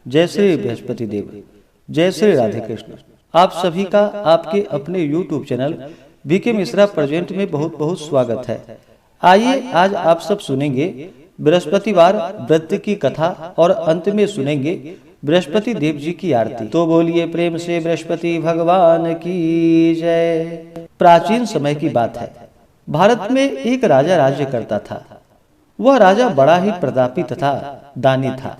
जय श्री बृहस्पति देव, जय श्री राधे कृष्ण। आप सभी का आपके अपने YouTube channel BK Mishra present में बहुत बहुत स्वागत है। आइए आज आप सब सुनेंगे बृहस्पतिवार व्रत की कथा और अंत में सुनेंगे बृहस्पति देव जी की आरती। तो बोलिए प्रेम से बृहस्पति भगवान की जय। प्राचीन समय की बात है, भारत में एक राजा राज्य करता था। वह राजा बड़ा ही प्रतापी तथा दानी था।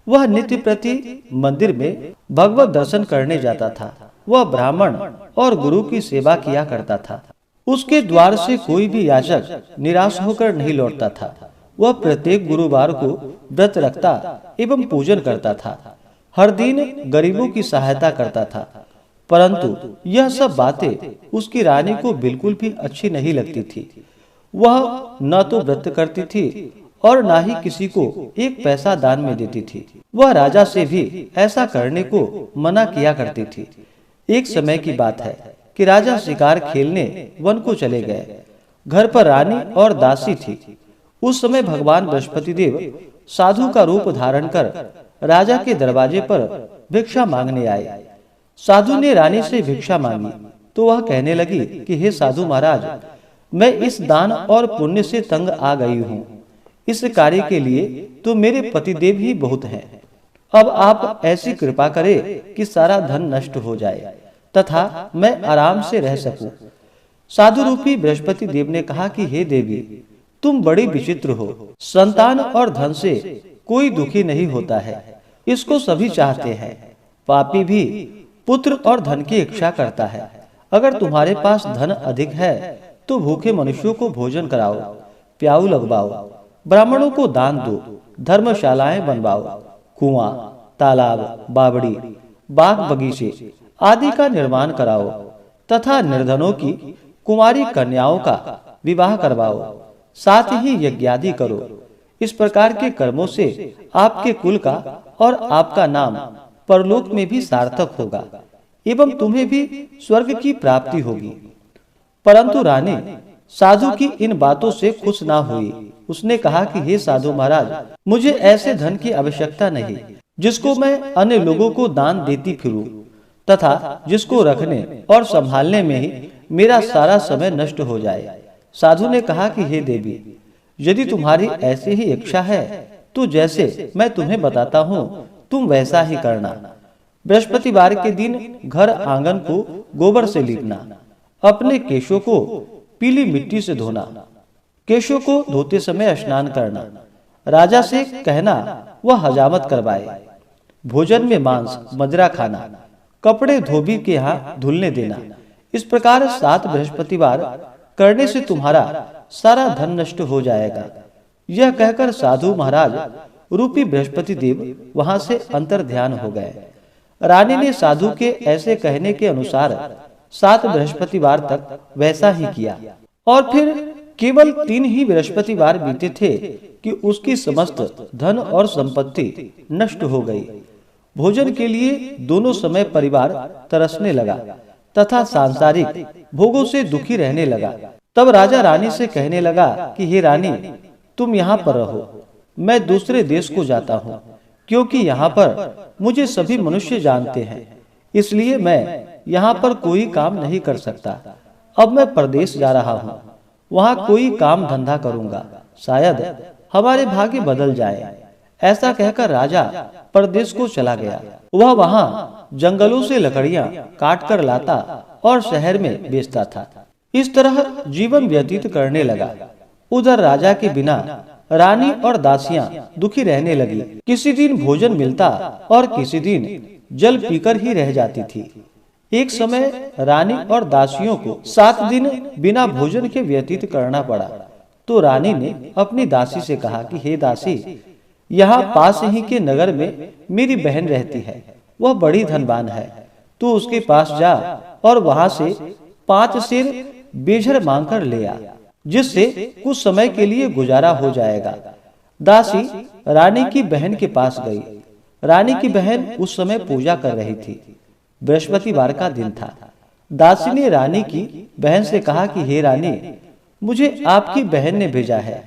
वह नित्य प्रति मंदिर में भगवत दर्शन करने जाता था। वह ब्राह्मण और गुरु की सेवा किया करता था। उसके द्वार से कोई भी याचक निराश होकर नहीं लौटता था। वह प्रत्येक गुरुवार को व्रत रखता एवं पूजन करता था। हर दिन गरीबों की सहायता करता था। परंतु यह सब बातें उसकी रानी को बिल्कुल भी अच्छी नहीं लगती थी। वह न तो व्रत करती थी और न ही किसी को एक पैसा दान में देती थी। वह राजा से भी ऐसा करने को मना किया करती थी। एक समय की बात है कि राजा शिकार खेलने वन को चले गए। घर पर रानी और दासी थी। उस समय भगवान बृहस्पति देव साधु का रूप धारण कर राजा के दरवाजे पर भिक्षा मांगने आए। साधु ने रानी से भिक्षा मांगी तो वह कहने लगी कि हे साधु महाराज, मैं इस दान और पुण्य से तंग आ गई हूँ। इस कार्य के लिए तो मेरे पतिदेव ही बहुत हैं। अब आप ऐसी कृपा करें कि सारा धन नष्ट हो जाए तथा मैं आराम से रह सकूं। साधु रूपी बृहस्पति देव ने कहा कि हे देवी, तुम बड़ी विचित्र हो। संतान और धन से कोई दुखी नहीं होता है, इसको सभी चाहते हैं। पापी भी पुत्र और धन की इच्छा करता है। अगर तुम्हारे पास धन अधिक है तो भूखे मनुष्यों को भोजन कराओ, प्याऊ लगवाओ, ब्राह्मणों को दान दो, धर्मशालाएं बनवाओ, कुआं, तालाब, बावड़ी, बाग बगीचे आदि का निर्माण कराओ तथा निर्धनों की कुमारी कन्याओं का विवाह करवाओ, साथ ही यज्ञादि करो। इस प्रकार के कर्मों से आपके कुल का और आपका नाम परलोक में भी सार्थक होगा एवं तुम्हें भी स्वर्ग की प्राप्ति होगी। परंतु रानी साधु की इन बातों से खुश ना हुई। उसने कहा कि हे साधु महाराज, मुझे ऐसे धन की आवश्यकता नहीं जिसको मैं अन्य लोगों को दान देती फिरूं तथा जिसको रखने और संभालने में ही मेरा सारा समय नष्ट हो जाए। साधु ने कहा कि हे देवी, यदि तुम्हारी ऐसी ही इच्छा है तो जैसे मैं तुम्हें बताता हूँ तुम वैसा ही करना। बृहस्पतिवार के दिन घर आंगन को गोबर से लीपना, अपने केशों को पीली मिट्टी से धोना, केशों को धोते समय स्नान करना, राजा से कहना वह हजामत करवाए, भोजन में मांस मदिरा खाना, कपड़े धोबी के यहाँ धुलने देना। इस प्रकार 7 बृहस्पतिवार करने से तुम्हारा सारा धन नष्ट हो जाएगा। यह कहकर साधु महाराज रूपी बृहस्पति देव वहां से अंतर ध्यान हो गए। रानी ने साधु के ऐसे कहने के अनुसार 7 बृहस्पतिवार तक वैसा ही किया और फिर केवल 3 ही बृहस्पतिवार बीते थे कि उसकी समस्त धन और संपत्ति नष्ट हो गई। भोजन के लिए दोनों समय परिवार तरसने लगा तथा सांसारिक भोगों से दुखी रहने लगा। तब राजा रानी से कहने लगा कि हे रानी, तुम यहाँ पर रहो, मैं दूसरे देश को जाता हूँ, क्योंकि यहाँ पर मुझे सभी मनुष्य जानते हैं, इसलिए मैं यहाँ पर कोई काम नहीं कर सकता। अब मैं प्रदेश जा रहा हूँ, वहाँ कोई काम धंधा करूँगा, शायद हमारे भाग्य बदल जाए। ऐसा कहकर राजा प्रदेश को चला गया। वह वहाँ जंगलों से लकड़ियाँ काट कर लाता और शहर में बेचता था। इस तरह जीवन व्यतीत करने लगा। उधर राजा के बिना रानी और दासियां दुखी रहने लगी। किसी दिन भोजन मिलता और किसी दिन जल पीकर ही रह जाती थी। एक समय रानी और दासियों को 7 दिन बिना भोजन के व्यतीत करना पड़ा। तो रानी ने अपनी दासी से कहा कि हे दासी, यहाँ पास ही के नगर में मेरी बहन रहती है, वह बड़ी धनवान है। तू उसके पास जा और वहां से 5 सेर बेझर मांग कर ले आ, जिससे कुछ समय के लिए गुजारा हो जाएगा। दासी रानी की बहन के पास गई। रानी की बहन उस समय पूजा कर रही थी। बृहस्पतिवार का दिन था। दासी ने रानी की बहन से कहा कि हे रानी, मुझे आपकी बहन ने भेजा है।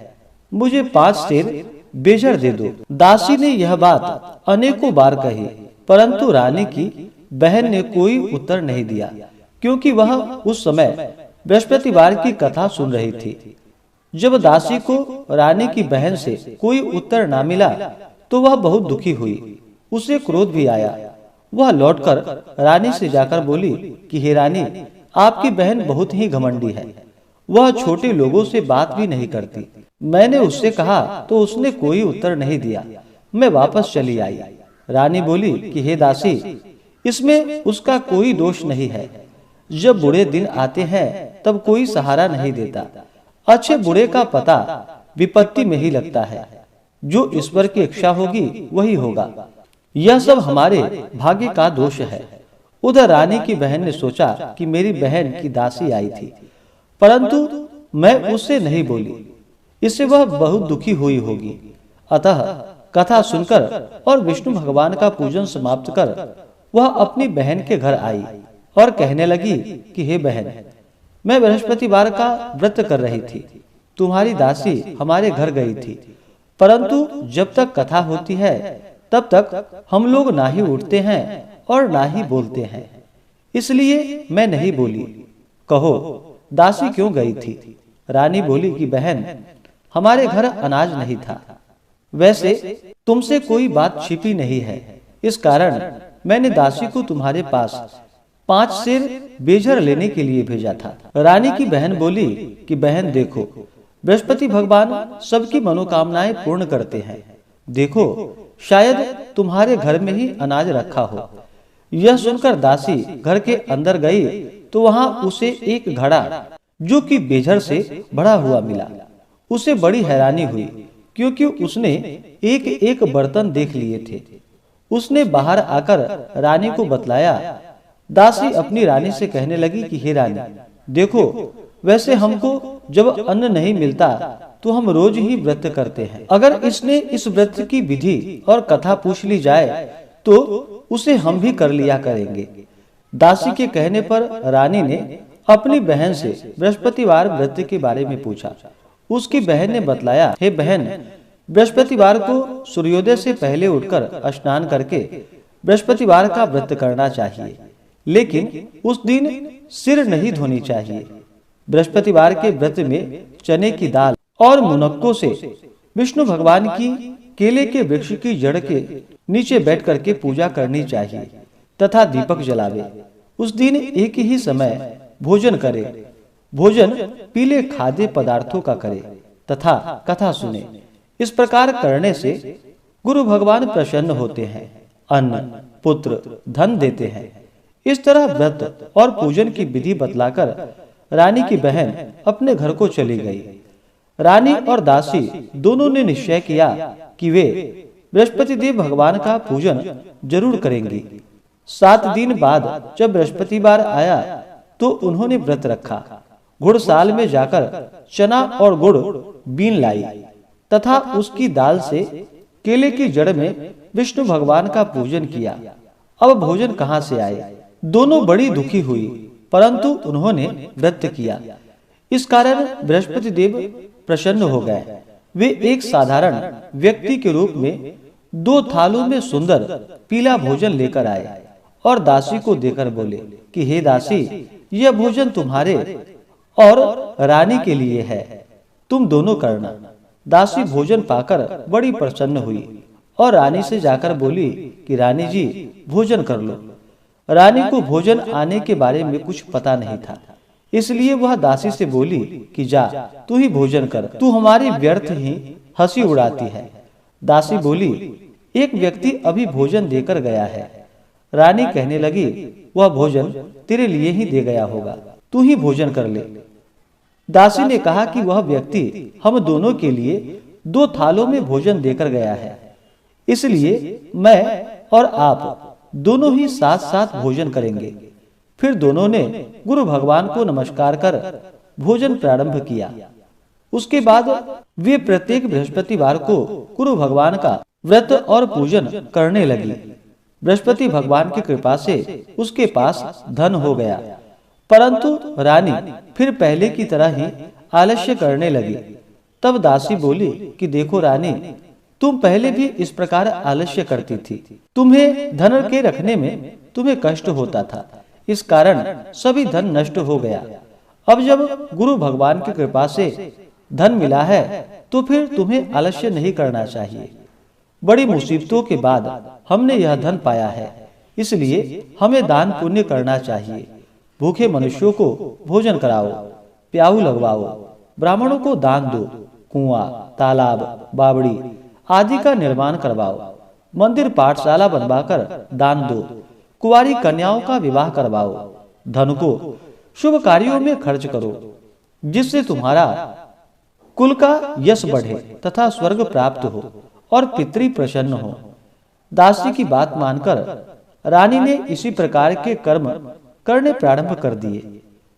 मुझे 5 सेर बेजर दे दो। दासी ने यह बात अनेकों बार कही, परंतु रानी की बहन ने कोई उत्तर नहीं दिया, क्योंकि वह उस समय बृहस्पतिवार की कथा सुन रही थी। जब दासी को रानी की बहन से कोई उत्तर ना मिला तो वह बहुत दुखी हुई। उसे क्रोध भी आया। वह लौटकर रानी से जाकर बोली कि हे रानी, आपकी बहन बहुत ही घमंडी है। वह छोटे लोगों से बात भी नहीं करती। मैंने उससे कहा तो उसने कोई उत्तर नहीं दिया। मैं वापस चली आई। रानी बोली कि हे दासी, इसमें उसका कोई दोष नहीं है। जब बुरे दिन आते हैं तब कोई सहारा नहीं देता। अच्छे बुरे का पता विपत्ति में ही लगता है। जो ईश्वर की इच्छा होगी वही होगा। यह सब हमारे भाग्य का दोष है। उधर रानी की बहन ने सोचा कि मेरी बहन की दासी आई थी, परंतु मैं उससे नहीं बोली। इससे वह बहुत दुखी हुई होगी। अतः कथा सुनकर और विष्णु भगवान का पूजन समाप्त कर वह अपनी बहन के घर आई और कहने लगी कि हे बहन, मैं बृहस्पतिवार का व्रत कर रही थी। तुम्हारी दासी हमारे घर गई थी, परंतु जब तक कथा होती है तब तक हम लोग ना ही उठते हैं और ना ही बोलते हैं, इसलिए मैं नहीं बोली। कहो, दासी क्यों गई थी? रानी बोली कि बहन, हमारे घर अनाज नहीं था। वैसे तुमसे कोई बात छिपी नहीं है, इस कारण मैंने दासी को तुम्हारे पास 5 सेर बेजर लेने के लिए भेजा था। रानी की बहन बोली कि बहन देखो, बृहस्पति भगवान सबकी मनोकामनाएं पूर्ण करते हैं। देखो, शायद तुम्हारे घर में ही अनाज रखा हो। यह सुनकर दासी घर के अंदर गई तो वहां उसे एक घड़ा जो कि बेजर से भरा हुआ मिला। उसे बड़ी हैरानी हुई, क्योंकि उसने एक एक बर्तन देख लिए थे। उसने बाहर आकर रानी को बतलाया। दासी अपनी रानी से कहने लगी कि हे रानी, देखो, वैसे हमको जब अन्न नहीं मिलता तो हम रोज ही व्रत करते हैं। अगर इसने इस व्रत की विधि और कथा पूछ ली जाए तो उसे हम भी कर लिया करेंगे। दासी के कहने पर रानी ने अपनी बहन से बृहस्पतिवार व्रत के बारे में पूछा। उसकी बहन ने बतलाया, हे बहन, बृहस्पतिवार को सूर्योदय से पहले उठकर स्नान करके बृहस्पतिवार का व्रत करना चाहिए, लेकिन उस दिन सिर नहीं धोनी चाहिए। बृहस्पतिवार के व्रत में चने की दाल और मुनक्कों से विष्णु भगवान की केले के वृक्ष की जड़ के नीचे बैठ करके पूजा करनी चाहिए तथा दीपक जलावे। उस दिन एक ही समय भोजन करे। भोजन पीले खाद्य पदार्थों का करे तथा कथा सुने। इस प्रकार करने से गुरु भगवान प्रसन्न होते हैं, अन्न, पुत्र, धन देते हैं। इस तरह व्रत और पूजन की विधि बतलाकर रानी की बहन अपने घर को चली गई। रानी और दासी दोनों ने निश्चय किया कि वे बृहस्पति देव भगवान का पूजन जरूर करेंगी। 7 दिन बाद जब बृहस्पतिवार आया तो उन्होंने व्रत रखा। घुड़साल में जाकर चना और गुड़ बीन लाई तथा उसकी दाल से केले की जड़ में विष्णु भगवान का पूजन किया। अब भोजन कहाँ से आए? दोनों बड़ी दुखी हुई, परंतु उन्होंने व्रत किया। इस कारण बृहस्पति देव प्रसन्न हो गए। वे एक साधारण व्यक्ति के रूप में 2 थालों में सुंदर पीला भोजन लेकर आए और दासी को देकर बोले कि हे दासी, यह भोजन तुम्हारे और रानी के लिए है, तुम दोनों करना। दासी भोजन पाकर बड़ी प्रसन्न हुई और रानी से जाकर बोली कि रानी जी, भोजन कर लो। रानी को भोजन आने के बारे में कुछ पता नहीं था, इसलिए वह दासी से बोली कि जा, तू ही भोजन कर, तू हमारी व्यर्थ ही हंसी उड़ाती है। दासी बोली, एक व्यक्ति अभी भोजन देकर गया है। रानी कहने लगी, वह भोजन तेरे लिए ही दे गया होगा, तू ही भोजन कर ले। दासी ने कहा कि वह व्यक्ति हम दोनों के लिए 2 थालों में भोजन देकर गया है, इसलिए मैं और आप दोनों ही साथ साथ भोजन करेंगे। फिर दोनों ने गुरु भगवान को नमस्कार कर भोजन प्रारंभ किया। उसके बाद वे प्रत्येक बृहस्पतिवार को गुरु भगवान का व्रत और पूजन करने लगी। बृहस्पति भगवान की कृपा से उसके पास धन हो गया, परंतु रानी फिर पहले की तरह ही आलस्य करने लगी। तब दासी बोली कि देखो रानी, तुम पहले भी इस प्रकार आलस्य करती थी। तुम्हें धन के रखने में तुम्हें कष्ट होता था, इस कारण सभी धन नष्ट हो गया। अब जब गुरु भगवान की कृपा से धन मिला है तो फिर तुम्हें आलस्य नहीं करना चाहिए। बड़ी मुसीबतों के बाद हमने यह धन पाया है, इसलिए हमें दान पुण्य करना चाहिए। भूखे मनुष्यों को भोजन कराओ, प्याऊ लगवाओ, ब्राह्मणों को दान दो, कुआं, तालाब, बावड़ी आदि का निर्माण करवाओ, मंदिर पाठशाला बनवाकर दान दो, कुंवारी कन्याओं का विवाह करवाओ, धन को शुभ कार्यों में खर्च करो, जिससे तुम्हारा कुल का यश बढ़े तथा स्वर्ग प्राप्त हो और पितृ प्रसन्न हो। दासी की बात मानकर रानी ने इसी प्रकार के कर्म करने प्रारंभ कर दिए,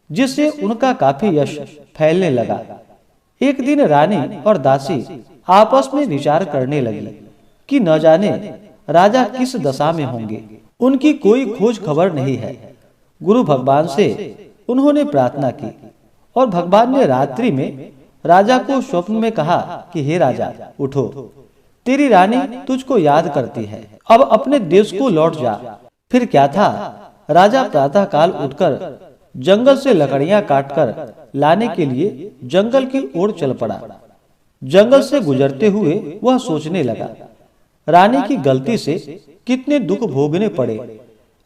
जिससे उनका काफी यश फैलने लगा। एक दिन रानी और दासी आपस में विचार करने लगी कि न जाने राजा किस दशा में होंगे। उनकी कोई खोज खबर नहीं है। गुरु भगवान से उन्होंने प्रार्थना की और भगवान ने रात्रि में राजा को स्वप्न में कहा कि हे राजा, उठो, तेरी रानी तुझको याद करती है, अब अपने देश को लौट जा। फिर क्या था, राजा प्रातः काल उठकर जंगल से लकड़ियां काटकर लाने के लिए जंगल की ओर चल पड़ा। जंगल से गुजरते हुए वह सोचने लगा, रानी की गलती से कितने दुख भोगने पड़े।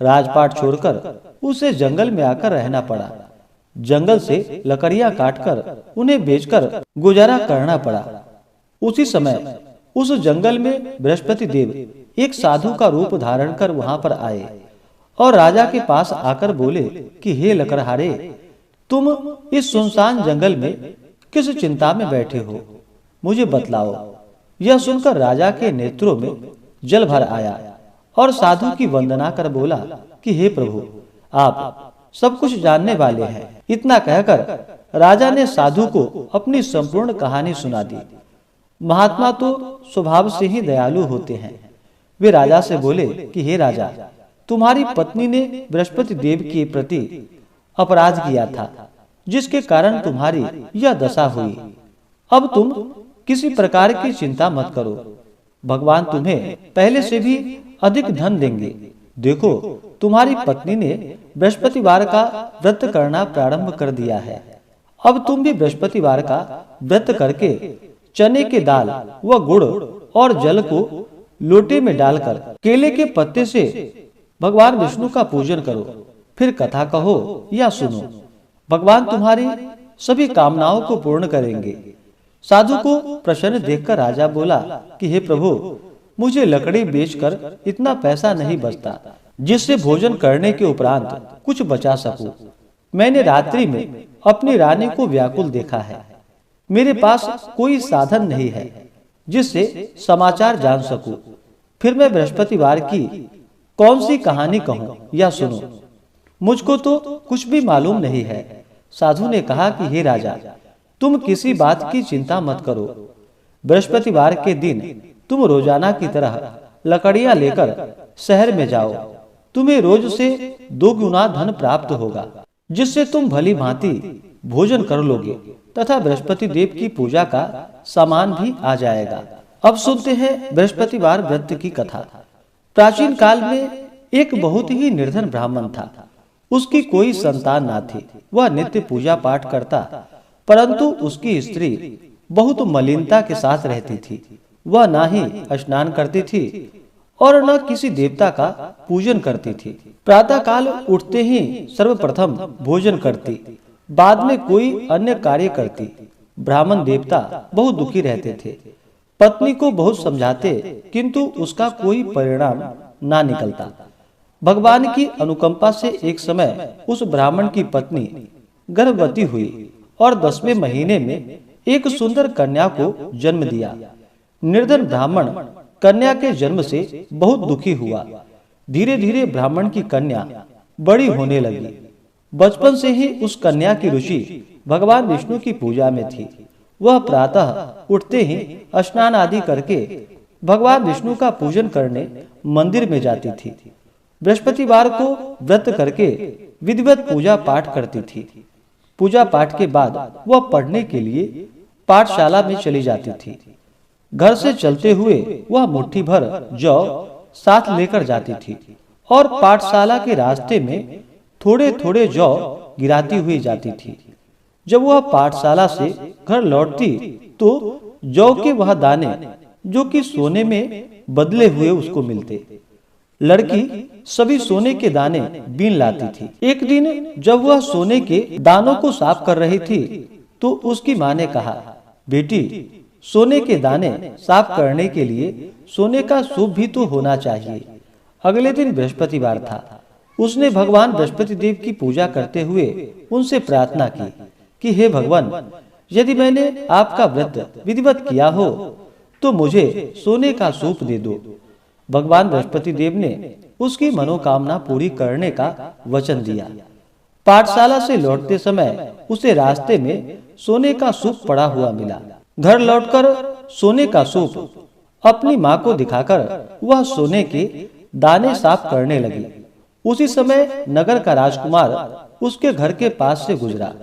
राजपाट छोड़कर उसे जंगल में आकर रहना पड़ा। जंगल से लकड़ियां काटकर उन्हें बेचकर गुजारा करना पड़ा। उसी समय उस जंगल में बृहस्पति देव एक साधु का रूप धारण कर वहां पर आए और राजा के पास आकर बोले कि हे लकड़हारे, तुम इस सुनसान जंगल में किस चिंता में बैठे हो, मुझे बतलाओ। यह सुनकर राजा के नेत्रों में जल भर आया और साधु की वंदना कर बोला कि हे प्रभु, आप सब कुछ जानने वाले हैं। इतना कहकर राजा ने साधु को अपनी संपूर्ण कहानी सुना दी। महात्मा तो स्वभाव से ही दयालु होते हैं। वे राजा से बोले कि हे राजा, तुम्हारी पत्नी ने बृहस्पति देव के प्रति अपराध किया था, जिसके कारण तुम्हारी यह दशा हुई। अब तुम किसी प्रकार की चिंता मत करो, भगवान तुम्हें पहले से भी अधिक धन देंगे। देखो, तुम्हारी पत्नी ने बृहस्पतिवार का व्रत करना प्रारंभ कर दिया है। अब तुम भी बृहस्पतिवार का व्रत करके चने के दाल व गुड़ और जल को लोटे में डालकर केले के पत्ते से भगवान विष्णु का पूजन करो। फिर कथा कहो या सुनो, भगवान तुम्हारी सभी कामनाओं को पूर्ण करेंगे। साधु को प्रसन्न देखकर राजा बोला कि हे प्रभु, मुझे लकड़ी बेचकर इतना पैसा नहीं बचता जिससे भोजन करने के उपरांत कुछ बचा सकूं। मैंने रात्रि में अपनी रानी को व्याकुल देखा है। मेरे पास कोई साधन नहीं है जिससे समाचार जान सकूं। फिर मैं बृहस्पतिवार की कौन सी कहानी कहूं या सुनूं? मुझको तो कुछ भी मालूम नहीं है। साधु ने कहा कि हे राजा, तुम किसी बात की चिंता मत करो। बृहस्पतिवार के दिन तुम रोजाना की तरह लकड़ियां लेकर शहर में जाओ। तुम्हें रोज से 2 गुना धन प्राप्त होगा, जिससे तुम भली भांति भोजन कर लोगे तथा बृहस्पति देव की पूजा का सामान भी आ जाएगा। अब सुनते हैं बृहस्पतिवार व्रत की कथा। प्राचीन काल में एक बहुत ही निर्धन ब्राह्मण था। उसकी कोई संतान ना थी। वह नित्य पूजा पाठ करता, परंतु उसकी स्त्री बहुत मलिनता के साथ रहती थी। वह ना ही स्नान करती थी और न किसी देवता का पूजन करती थी। प्रातः काल उठते ही सर्वप्रथम भोजन करती, बाद में कोई अन्य कार्य करती। ब्राह्मण देवता बहुत दुखी रहते थे। पत्नी को बहुत समझाते, किंतु उसका कोई परिणाम ना निकलता। भगवान की अनुकंपा से एक समय उस ब्राह्मण की पत्नी गर्भवती हुई और 10वें महीने में एक सुंदर कन्या को जन्म दिया। निर्धन ब्राह्मण कन्या के जन्म से बहुत दुखी हुआ। धीरे धीरे ब्राह्मण की कन्या बड़ी होने लगी। बचपन से ही उस कन्या की रुचि भगवान विष्णु की पूजा में थी। वह प्रातः उठते ही स्नान आदि करके भगवान विष्णु का पूजन करने मंदिर में जाती थी। बृहस्पतिवार को व्रत करके विधिवत पूजा पाठ करती थी। पूजा पाठ के बाद वह पढ़ने के लिए पाठशाला में चली जाती थी। घर से चलते हुए वह मुट्ठी भर जौ साथ लेकर जाती थी और पाठशाला के रास्ते में थोड़े थोड़े जौ गिराती हुई जाती थी। जब वह पाठशाला से घर लौटती तो जौ के वह दाने जो कि सोने में बदले हुए उसको मिलते। लड़की सभी सोने के दाने बीन लाती थी। एक दिन जब वह सोने के दानों को साफ कर रही थी तो उसकी माँ ने कहा, बेटी, सोने के दाने साफ करने के लिए सोने का सूप भी तो होना चाहिए। अगले दिन बृहस्पतिवार था। उसने भगवान बृहस्पति देव की पूजा करते हुए उनसे प्रार्थना की कि हे भगवान, यदि मैंने आपका व्रत विधिवत किया हो तो मुझे सोने का सूप दे दो। भगवान बृहस्पति देव ने उसकी मनोकामना पूरी करने का वचन दिया। पाठशाला से लौटते समय उसे रास्ते में सोने का सूप पड़ा हुआ मिला। घर लौटकर सोने का सूप अपनी माँ को दिखाकर वह सोने के दाने साफ करने लगी। उसी समय नगर का राजकुमार उसके घर के पास से गुजरा।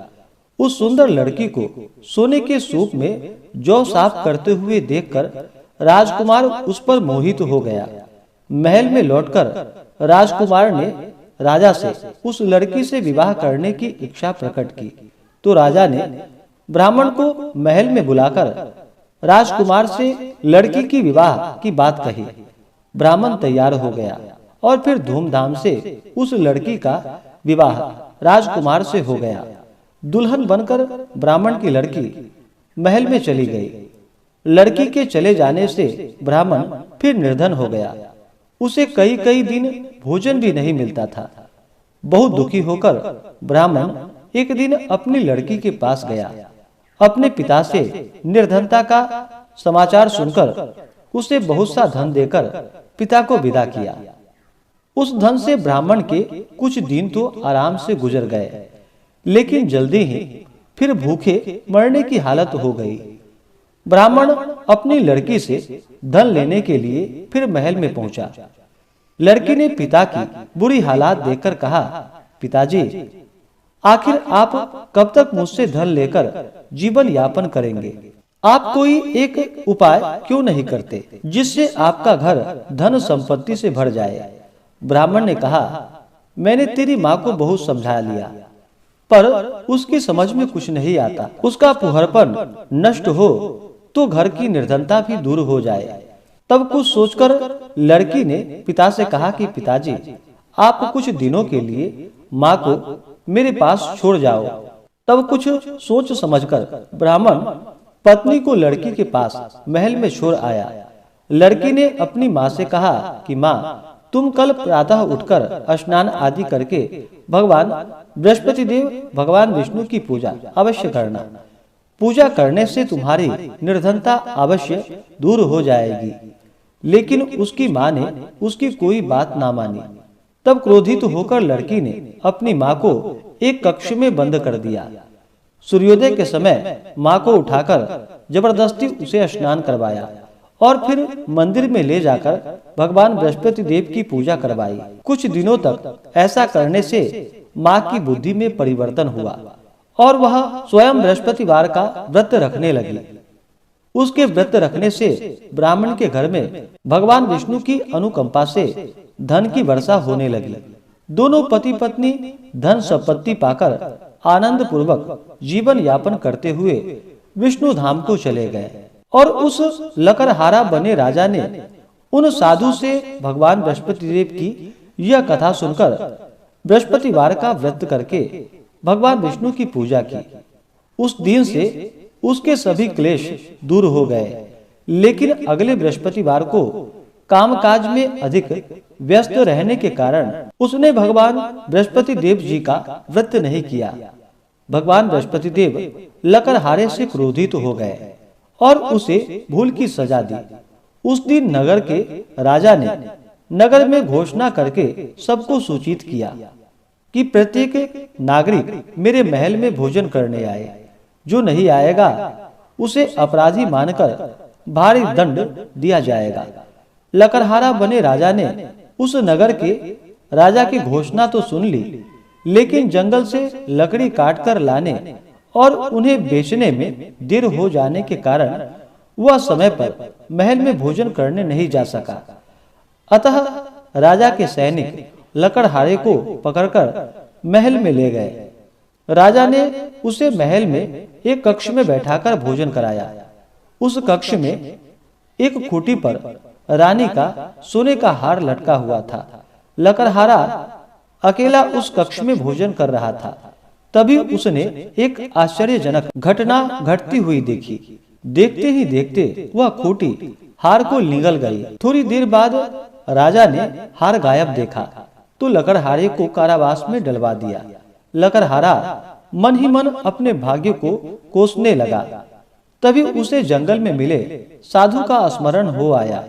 उस सुंदर लड़की को सोने के सूप में जौ साफ करते हुए देखकर राजकुमार उस पर मोहित हो गया। महल में लौटकर राजकुमार ने राजा से उस लड़की से विवाह करने की इच्छा प्रकट की। तो राजा ने ब्राह्मण को महल में बुलाकर राजकुमार से लड़की की विवाह की बात कही। ब्राह्मण तैयार हो गया और फिर धूमधाम से उस लड़की का विवाह राजकुमार से हो गया। दुल्हन बनकर ब्राह्मण की लड़की महल में चली गई। लड़की के चले जाने से ब्राह्मण फिर निर्धन हो गया। उसे कई कई दिन भोजन भी नहीं मिलता था। बहुत दुखी होकर ब्राह्मण एक दिन अपनी लड़की के पास गया। अपने पिता से निर्धनता का समाचार सुनकर उसे बहुत सा धन देकर पिता को विदा किया। उस धन से ब्राह्मण के कुछ दिन तो आराम से गुजर गए, लेकिन जल्दी ही फिर भूखे मरने की हालत हो गई। ब्राह्मण अपनी लड़की से धन लेने के लिए फिर महल में पहुंचा। लड़की ने पिता की बुरी हालात देखकर कहा, पिताजी, आखिर आप कब तक मुझसे धन लेकर जीवन यापन करेंगे? आप कोई एक उपाय क्यों नहीं करते जिससे आपका घर धन संपत्ति से भर जाए? ब्राह्मण ने कहा, मैंने तेरी माँ को बहुत समझा लिया, पर उसकी समझ में कुछ नहीं आता। उसका फुहरपन नष्ट हो तो घर की निर्धनता भी दूर हो जाए। तब कुछ सोचकर लड़की ने पिता से कहा कि पिताजी, आप कुछ दिनों के लिए माँ को मेरे पास छोड़ जाओ। तब कुछ सोच समझकर ब्राह्मण पत्नी को लड़की के पास महल में छोड़ आया। लड़की ने अपनी माँ से कहा कि माँ, तुम कल प्रातः उठकर स्नान आदि करके भगवान बृहस्पति देव, भगवान विष्णु की पूजा अवश्य करना। पूजा करने से तुम्हारी निर्धनता अवश्य दूर हो जाएगी। लेकिन उसकी माँ ने उसकी कोई बात ना मानी। तब क्रोधित होकर लड़की ने अपनी माँ को एक कक्ष में बंद कर दिया। सूर्योदय के समय माँ को उठाकर जबरदस्ती उसे स्नान करवाया और फिर मंदिर में ले जाकर भगवान बृहस्पति देव की पूजा करवाई। कुछ दिनों तक ऐसा करने से माँ की बुद्धि में परिवर्तन हुआ और वह स्वयं बृहस्पतिवार का व्रत रखने लगी। उसके व्रत रखने से ब्राह्मण के घर में भगवान विष्णु की अनुकंपा से धन की वर्षा होने लगी। दोनों पति पत्नी धन संपत्ति पाकर आनंद पूर्वक जीवन यापन करते हुए विष्णु धाम को चले गए। और उस लकड़हारा बने राजा ने उन साधु से भगवान बृहस्पति देव की यह कथा सुनकर बृहस्पतिवार का व्रत करके भगवान विष्णु की पूजा की। उस दिन से उसके सभी क्लेश दूर हो गए। लेकिन अगले बृहस्पतिवार को कामकाज में अधिक व्यस्त रहने के कारण उसने भगवान बृहस्पति देव जी का व्रत नहीं किया। भगवान बृहस्पति देव लकड़हारे से क्रोधित हो गए और उसे भूल की सजा दी। उस दिन नगर के राजा ने नगर में घोषणा करके सबको सूचित किया कि प्रत्येक नागरिक मेरे महल में भोजन करने आए। जो नहीं आएगा उसे अपराधी मानकर भारी दंड दिया जाएगा। लकड़हारा बने राजा ने उस नगर के राजा की घोषणा तो सुन ली, लेकिन जंगल से लकड़ी काटकर लाने और उन्हें बेचने में देर हो जाने के कारण वह समय पर महल में भोजन करने नहीं जा सका। अतः राजा के सैनिक लकड़हारे को पकड़कर महल में ले गए। राजा ने उसे महल में एक कक्ष में बैठाकर भोजन कराया। उस कक्ष में एक खूंटी पर रानी का सोने का हार लटका हुआ था। लकड़हारा अकेला उस कक्ष में भोजन कर रहा था। तभी उसने एक आश्चर्यजनक घटना घटती हुई देखी। देखते ही देखते वह खूंटी हार को निगल गई। थोड़ी देर बाद राजा ने हार गायब देखा तो लकड़हारे को कारावास में डलवा दिया। लकड़हारा मन ही मन अपने भाग्य को कोसने लगा। तभी उसे जंगल में मिले साधु का स्मरण हो आया।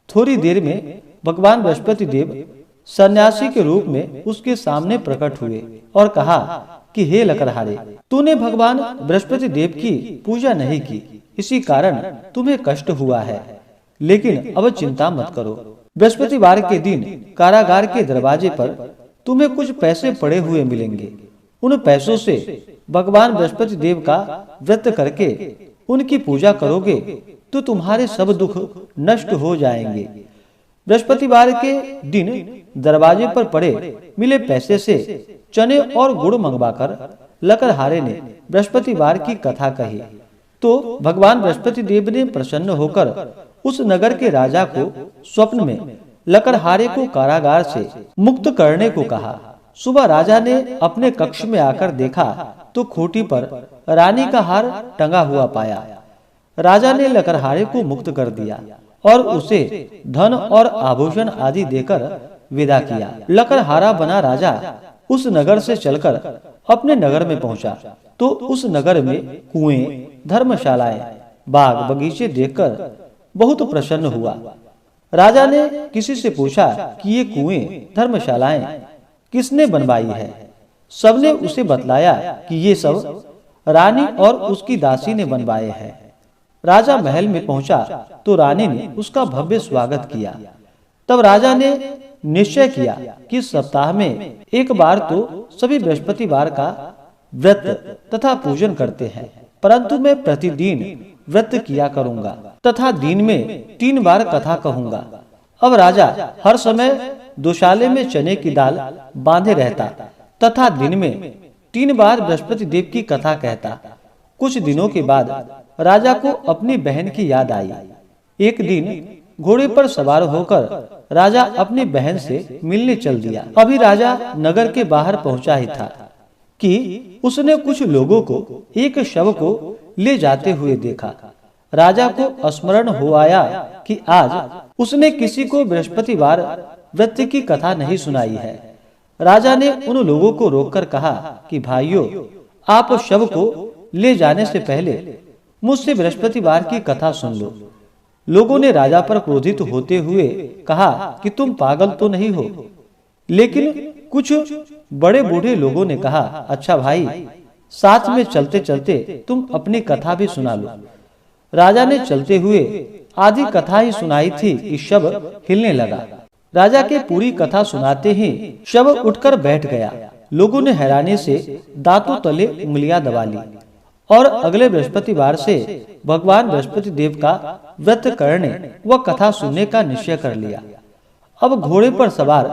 थोड़ी देर में भगवान बृहस्पति देव सन्यासी के रूप में उसके सामने प्रकट हुए और कहा कि हे लकड़हारे, तूने भगवान बृहस्पति देव की पूजा नहीं की, इसी कारण तुम्हें कष्ट हुआ है। लेकिन अब चिंता मत करो। बृहस्पतिवार के दिन कारागार के दरवाजे पर तुम्हें कुछ पैसे पड़े हुए मिलेंगे। उन पैसों से भगवान बृहस्पति देव का व्रत करके उनकी पूजा करोगे तो तुम्हारे सब दुख नष्ट हो जाएंगे। बृहस्पतिवार के दिन दरवाजे पर पड़े मिले पैसे से चने और गुड़ मंगवाकर लकड़हारे ने बृहस्पतिवार की कथा कही तो भगवान बृहस्पति देव ने प्रसन्न होकर उस नगर के राजा को स्वप्न में लकड़हारे को कारागार से मुक्त करने को कहा। सुबह राजा ने अपने कक्ष में आकर देखा तो खूंटी पर रानी का हार टंगा हुआ पाया। राजा ने लकड़हारे को मुक्त कर दिया और उसे धन और आभूषण आदि देकर विदा किया। लकड़हारा बना राजा उस नगर से चलकर अपने नगर में पहुंचा तो उस नगर में कुएं, धर्मशालाएं, बाग बगीचे देखकर बहुत प्रसन्न हुआ। राजा ने किसी से पूछा कि ये कुएं, धर्मशालाएं किसने बनवाई है। सबने उसे बतलाया कि ये सब रानी और उसकी दासी ने बनवाए हैं। राजा महल में पहुंचा तो रानी ने उसका भव्य स्वागत किया। तब राजा ने निश्चय किया कि सप्ताह में एक बार तो सभी बृहस्पतिवार का व्रत तथा पूजन करते हैं, परंतु मैं प्रतिदिन व्रत किया करूंगा तथा दिन में 3 बार कथा कहूंगा। अब राजा हर समय दोशाले में चने की दाल बांधे रहता तथा दिन में 3 बार बृहस्पति देव की कथा कहता। कुछ दिनों के बाद राजा को अपनी बहन की याद आई। एक दिन घोड़े पर सवार होकर राजा अपनी बहन से मिलने चल दिया। अभी राजा नगर के बाहर पहुंचा ही था कि उसने कुछ लोगों को एक शव को ले जाते हुए देखा। राजा को स्मरण हो आया कि आज उसने किसी को बृहस्पतिवार व्रत की कथा नहीं सुनाई है। राजा ने उन लोगों को रोककर कहा कि भाइयों, आप शव को ले जाने से पहले मुझसे बृहस्पतिवार की कथा सुन लो। लोगों ने राजा पर क्रोधित होते हुए कहा कि तुम पागल तो नहीं हो। लेकिन कुछ बड़े बूढ़े लोगों ने कहा, अच्छा भाई, साथ में चलते चलते तुम अपनी कथा भी सुना लो। राजा ने चलते हुए आधी कथा ही सुनाई थी कि शव हिलने लगा। राजा के पूरी कथा सुनाते ही शव उठकर बैठ गया। लोगों ने हैरानी से दांतों तले उंगलियां दबा ली और अगले बृहस्पतिवार से भगवान बृहस्पति देव का व्रत करने व कथा सुनने का निश्चय कर लिया। अब घोड़े पर सवार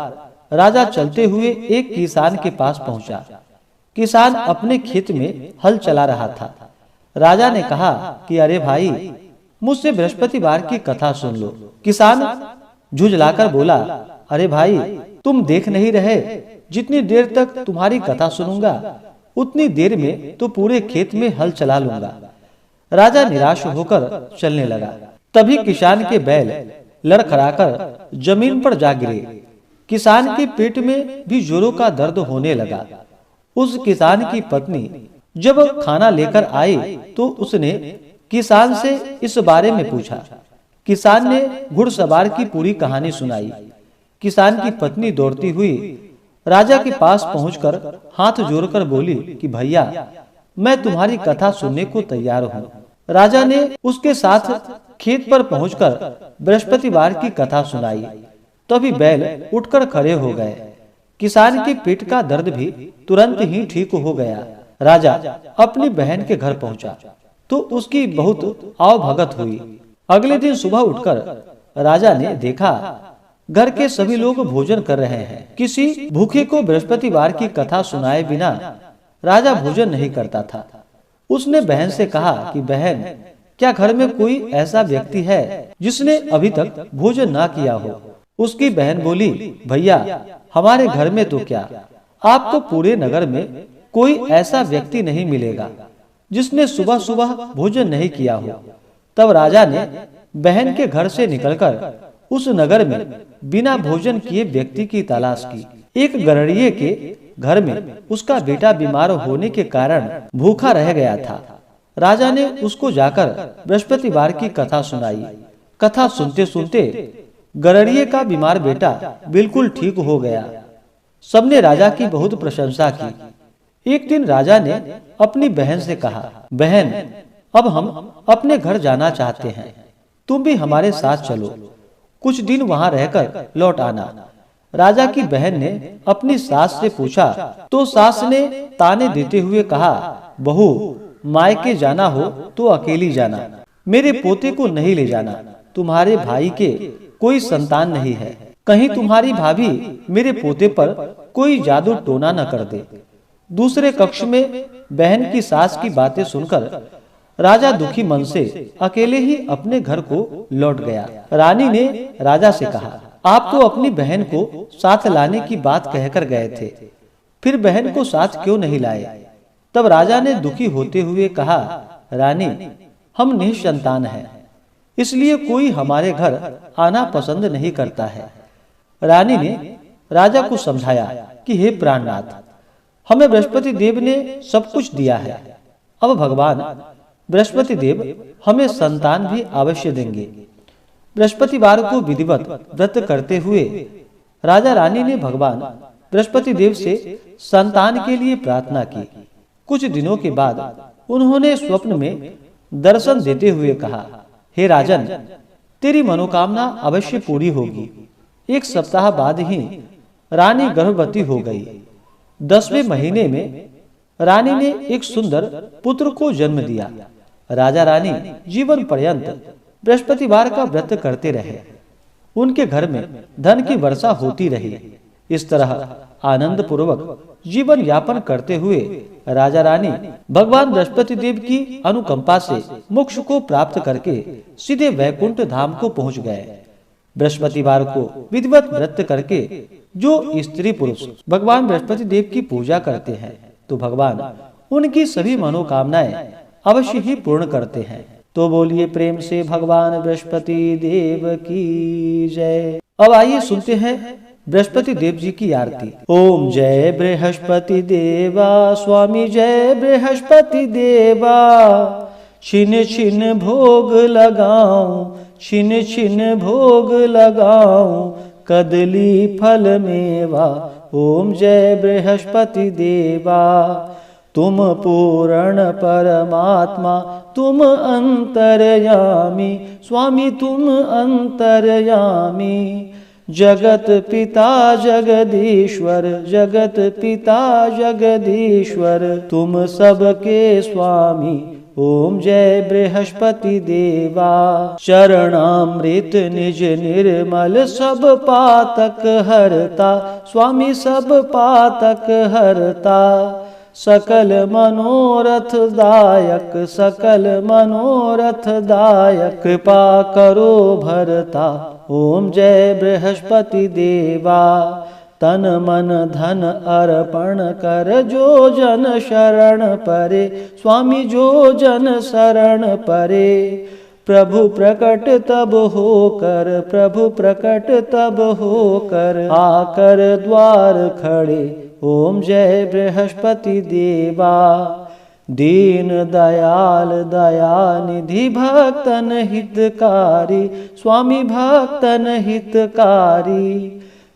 राजा चलते हुए एक किसान के पास पहुंचा। किसान अपने खेत में हल चला रहा था। राजा ने कहा कि अरे भाई, मुझसे बृहस्पतिवार की कथा सुन लो। किसान झुंझलाकर बोला, अरे भाई, तुम देख नहीं रहे, जितनी देर तक तुम्हारी कथा सुनूंगा उतनी देर में तो पूरे खेत में हल चला लूंगा। राजा निराश होकर चलने लगा। तभी किसान के बैल लड़खड़ाकर जमीन पर जा गिरे। किसान के पेट में भी जोरों का दर्द होने लगा। उस किसान की पत्नी जब खाना लेकर आई तो उसने किसान से इस बारे में पूछा। किसान ने घुड़सवार की पूरी कहानी सुनाई। किसान की पत्नी दौड़ती हुई राजा के पास पहुंचकर हाथ जोड़कर बोली कि भैया, मैं तुम्हारी कथा सुनने को तैयार हूँ। राजा ने उसके साथ खेत पर पहुंचकर बृहस्पतिवार की कथा सुनाई। तभी बैल उठकर खड़े हो गए। किसान के पेट का दर्द भी तुरंत ही ठीक हो गया। राजा अपनी बहन के घर पहुंचा। तो उसकी बहुत आवभगत हुई। अगले दिन सुबह उठकर राजा ने देखा घर के सभी लोग भोजन कर रहे हैं। किसी भूखे को बृहस्पतिवार की कथा सुनाए बिना राजा भोजन नहीं करता था। उसने बहन से कहा कि बहन, क्या घर में कोई ऐसा व्यक्ति है जिसने अभी तक भोजन ना किया हो? उसकी बहन बोली, भैया हमारे घर में तो क्या, आपको पूरे नगर में कोई ऐसा व्यक्ति नहीं मिलेगा जिसने सुबह सुबह भोजन नहीं किया हो। तब राजा ने बहन के घर से निकलकर उस नगर में बिना भोजन किए व्यक्ति की तलाश की। एक गरड़िए के घर में उसका बेटा बीमार होने के कारण भूखा रह गया था। राजा ने उसको जाकर बृहस्पतिवार की कथा सुनाई। कथा सुनते सुनते गरड़िए का बीमार बेटा बिल्कुल ठीक हो गया। सबने राजा की बहुत प्रशंसा की। एक दिन राजा ने अपनी बहन से कहा, बहन अब हम अपने घर जाना चाहते हैं, तुम भी हमारे साथ चलो, कुछ दिन वहां रहकर लौट आना। राजा की बहन ने अपनी सास से पूछा तो सास ने ताने देते हुए कहा, बहू मायके जाना हो तो अकेली जाना, मेरे पोते को नहीं ले जाना। तुम्हारे भाई के कोई संतान नहीं है, कहीं तुम्हारी भाभी मेरे पोते पर कोई जादू टोना न कर दे। दूसरे कक्ष में बहन की सास की बातें सुनकर राजा दुखी मन से अकेले ही अपने घर को लौट गया। रानी ने राजा से कहा, आप तो अपनी बहन को साथ लाने की बात कहकर गए थे, फिर बहन को साथ क्यों नहीं लाए? तब राजा ने दुखी होते हुए कहा, रानी हम निसंतान हैं, इसलिए कोई हमारे घर आना पसंद नहीं करता है। रानी ने राजा को समझाया कि हे प्राणनाथ, हमें बृहस्पति देव ने सब कुछ दिया है, अब भगवान बृहस्पति देव हमें संतान भी अवश्य देंगे। बृहस्पतिवार को विधिवत व्रत करते हुए राजा रानी ने भगवान बृहस्पति देव से संतान के लिए प्रार्थना की। कुछ दिनों के बाद उन्होंने स्वप्न में दर्शन देते हुए कहा, हे राजन, तेरी मनोकामना अवश्य पूरी होगी। एक सप्ताह बाद ही रानी गर्भवती हो गई। 10वें महीने में रानी ने एक सुंदर पुत्र को जन्म दिया। राजा रानी जीवन पर्यंत बृहस्पतिवार का व्रत करते रहे। उनके घर में धन की वर्षा होती रही। इस तरह आनंद पूर्वक जीवन यापन करते हुए राजा रानी भगवान बृहस्पति देव की अनुकंपा से मोक्ष को प्राप्त करके सीधे वैकुंठ धाम को पहुंच गए। बृहस्पतिवार को विधिवत व्रत करके जो स्त्री पुरुष भगवान बृहस्पति देव की पूजा करते हैं तो भगवान उनकी सभी मनोकामनाएं अवश्य ही पूर्ण करते हैं। तो बोलिए प्रेम से भगवान बृहस्पति देव की जय। अब आइए सुनते हैं बृहस्पति देव जी की आरती। ओम जय बृहस्पति देवा, स्वामी जय बृहस्पति देवा, छिन छिन भोग लगाऊं, छिन छिन भोग लगाऊं, कदली फल मेवा, ओम जय बृहस्पति देवा। तुम पूर्ण परमात्मा, तुम अंतर्यामी, स्वामी तुम अंतर्यामी, जगत पिता जगदीश्वर, जगत पिता जगदीश्वर, तुम सबके स्वामी, ओम जय बृहस्पति देवा। चरणामृत निज निर्मल सब पातक हरता, स्वामी सब पातक हरता, सकल मनोरथ दायक, सकल मनोरथ दायक, कृपा करो भरता, ओम जय बृहस्पति देवा। तन मन धन अर्पण कर जो जन शरण परे, स्वामी जो जन शरण परे, प्रभु प्रकट तब होकर, प्रभु प्रकट तब होकर, आकर द्वार खड़े, ओम जय बृहस्पति देवा। दीन दयाल दयानिधि भक्तन हितकारी, स्वामी भक्तन हितकारी,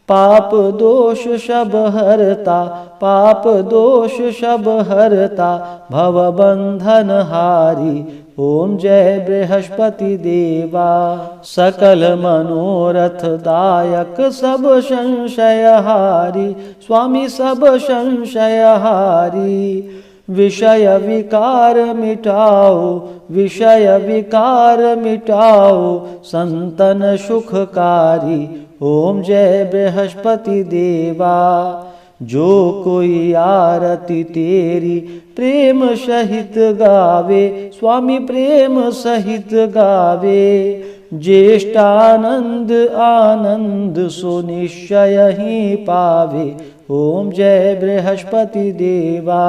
पाप दोष सब हरता, पाप दोष सब हरता, भव बंधन हारी, ओम जय बृहस्पति देवा। सकल मनोरथ दायक सब संशय हारी, स्वामी सब संशय हारी, विषय विकार मिटाओ, विषय विकार मिटाओ, संतन सुखकारी। ओम जय बृहस्पति देवा। जो कोई आरती तेरी प्रेम सहित गावे, स्वामी प्रेम सहित गावे। ज्येष्ठानंद आनंद सो निश्चय ही पावे। ओम जय बृहस्पति देवा।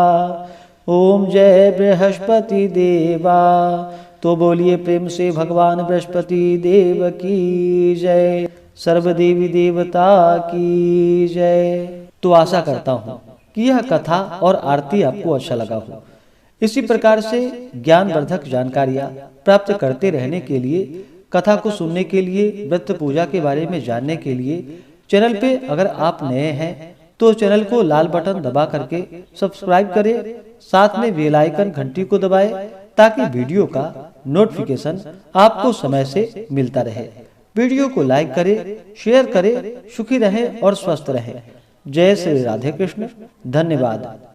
ओम जय बृहस्पति देवा। तो बोलिए प्रेम से भगवान बृहस्पति देव की जय। सर्वदेवी देवता की जय। तो आशा करता हूँ कि यह कथा और आरती आपको अच्छा लगा हो। इसी प्रकार से ज्ञानवर्धक जानकारियाँ प्राप्त करते रहने के लिए, कथा को सुनने के लिए, व्रत पूजा के बारे में जानने के लिए चैनल पे अगर आप नए हैं तो चैनल को लाल बटन दबा करके सब्सक्राइब करें, साथ में बेल आइकन घंटी को दबाएं ताकि वीडियो का नोटिफिकेशन आपको समय से मिलता रहे। वीडियो को लाइक करें, शेयर करें। सुखी रहें और स्वस्थ रहें। जय श्री राधे कृष्ण। धन्यवाद।